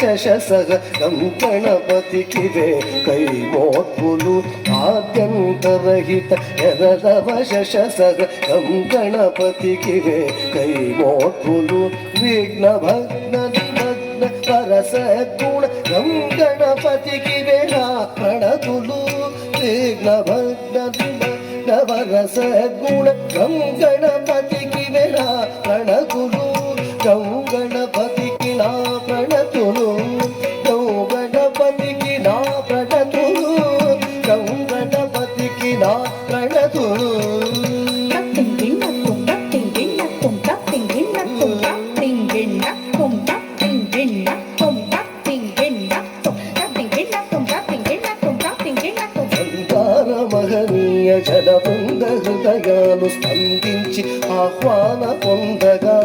శశసగ గణపతికివే కై మోత్పులు ఆద్యంతరహిత ఎరదవ శశసగ గణపతికివే కై మోత్పులు విఘ్న భగ్న నిమగ్న పరస గుణ గణపతికివే నా ప్రణతులు విఘ్న భగ్న నిమగ్న పరస గుణ గణపతికివే నా ప్రణతులు గణపతికి నా ప్రణతులు గణపతికి నా ప్రణతులు గణపతికి నా ప్రణతులు మహనీయ జన పొంద హృదయాలు స్పందించి ఆహ్వాన పొందగా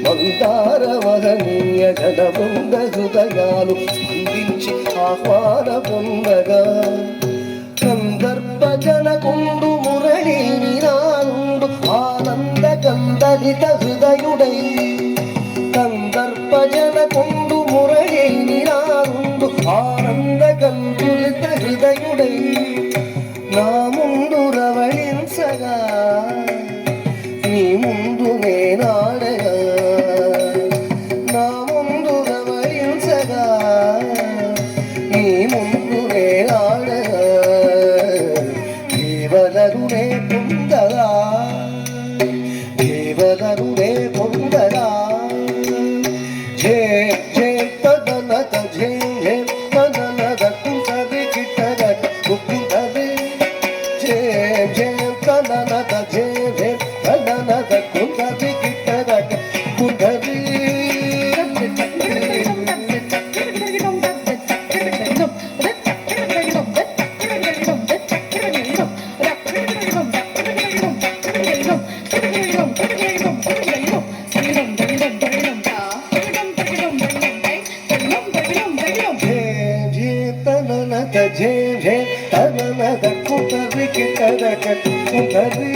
మందార మహనీయ జనబృంద హృదయాలు స్పందించి ఆహ్వాన పొందగా కందర్ప జనకుండు మురళీ నిరానుండు ఆనంద కందలిత హృదయుడై కందర్ప జనకుండు మురళీ నిరానుండు ఆనంద కందులిత హృదయుడై నా ముందు రవళించగా నీ ముందు నేనాడగా కేవలరుడే పొందరా కేవలరుడే పొందరా జే జే తదనత జే జే తదనత కుంటది కిట్టదట కుంటది జే జే తదనత జే జే తదనత కుంటది కిట్టదట కుంటది జే జే తననద కుటరి కిటరక కుటరి